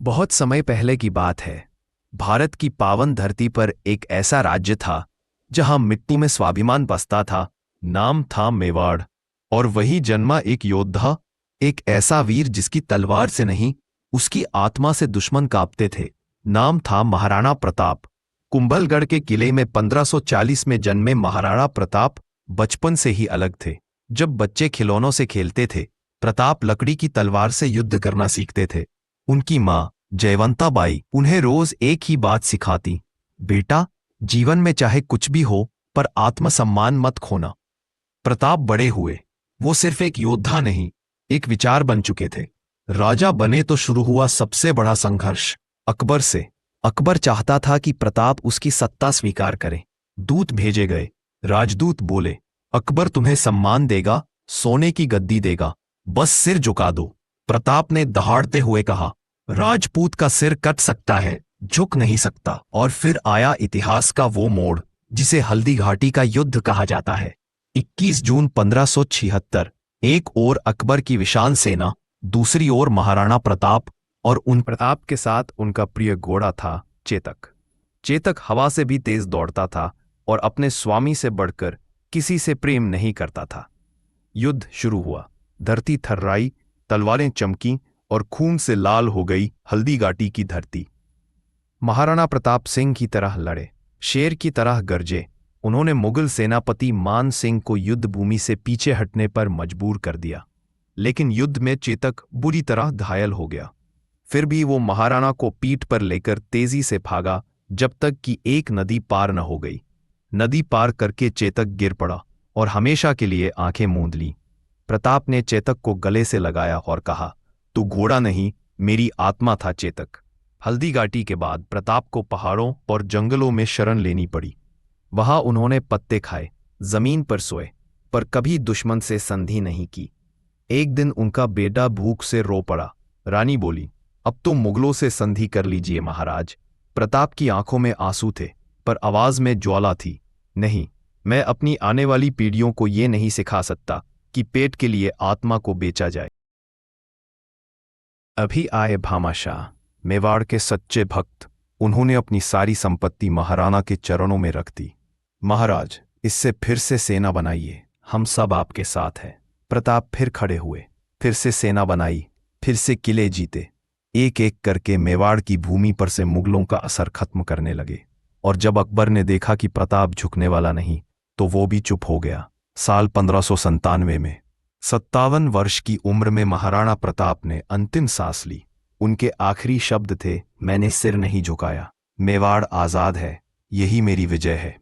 बहुत समय पहले की बात है। भारत की पावन धरती पर एक ऐसा राज्य था जहां मिट्टी में स्वाभिमान बसता था। नाम था मेवाड़। और वही जन्मा एक योद्धा, एक ऐसा वीर जिसकी तलवार से नहीं, उसकी आत्मा से दुश्मन कांपते थे। नाम था महाराणा प्रताप। कुंभलगढ़ के किले में 1540 में जन्मे महाराणा प्रताप बचपन से ही अलग थे। जब बच्चे खिलौनों से खेलते थे, प्रताप लकड़ी की तलवार से युद्ध करना सीखते थे। उनकी माँ जयवंता बाई उन्हें रोज एक ही बात सिखाती, बेटा, जीवन में चाहे कुछ भी हो पर आत्मसम्मान मत खोना। प्रताप बड़े हुए। वो सिर्फ एक योद्धा नहीं, एक विचार बन चुके थे। राजा बने तो शुरू हुआ सबसे बड़ा संघर्ष अकबर से। अकबर चाहता था कि प्रताप उसकी सत्ता स्वीकार करे। दूत भेजे गए। राजदूत बोले, अकबर तुम्हें सम्मान देगा, सोने की गद्दी देगा, बस सिर झुका दो। प्रताप ने दहाड़ते हुए कहा, राजपूत का सिर कट सकता है, झुक नहीं सकता। और फिर आया इतिहास का वो मोड़ जिसे हल्दी घाटी का युद्ध कहा जाता है। 21 जून 1576। एक ओर अकबर की विशाल सेना, दूसरी ओर महाराणा प्रताप, और उन प्रताप के साथ उनका प्रिय घोड़ा था चेतक। चेतक हवा से भी तेज दौड़ता था और अपने स्वामी से बढ़कर किसी से प्रेम नहीं करता था। युद्ध शुरू हुआ। धरती थर्राई, तलवारें चमकीं और खून से लाल हो गई हल्दी घाटी की धरती। महाराणा प्रताप सिंह की तरह लड़े, शेर की तरह गरजे। उन्होंने मुगल सेनापति मान सिंह को युद्ध भूमि से पीछे हटने पर मजबूर कर दिया। लेकिन युद्ध में चेतक बुरी तरह घायल हो गया। फिर भी वो महाराणा को पीठ पर लेकर तेजी से भागा, जब तक कि एक नदी पार न हो गई। नदी पार करके चेतक गिर पड़ा और हमेशा के लिए आंखें मूंद ली। प्रताप ने चेतक को गले से लगाया और कहा, तू घोड़ा नहीं, मेरी आत्मा था चेतक। हल्दी घाटी के बाद प्रताप को पहाड़ों और जंगलों में शरण लेनी पड़ी। वहां उन्होंने पत्ते खाए, जमीन पर सोए, पर कभी दुश्मन से संधि नहीं की। एक दिन उनका बेटा भूख से रो पड़ा। रानी बोली, अब तो मुगलों से संधि कर लीजिए महाराज। प्रताप की आंखों में आंसू थे, पर आवाज में ज्वाला थी। नहीं, मैं अपनी आने वाली पीढ़ियों को ये नहीं सिखा सकता कि पेट के लिए आत्मा को बेचा जाए। अभी आए भामाशाह, मेवाड़ के सच्चे भक्त। उन्होंने अपनी सारी संपत्ति महाराणा के चरणों में रख दी। महाराज, इससे फिर से सेना बनाइए, हम सब आपके साथ हैं। प्रताप फिर खड़े हुए, फिर से सेना बनाई, फिर से किले जीते। एक एक करके मेवाड़ की भूमि पर से मुगलों का असर खत्म करने लगे। और जब अकबर ने देखा कि प्रताप झुकने वाला नहीं, तो वो भी चुप हो गया। साल 1597 में 57 वर्ष की उम्र में महाराणा प्रताप ने अंतिम सांस ली। उनके आखिरी शब्द थे, मैंने सिर नहीं झुकाया, मेवाड़ आजाद है, यही मेरी विजय है।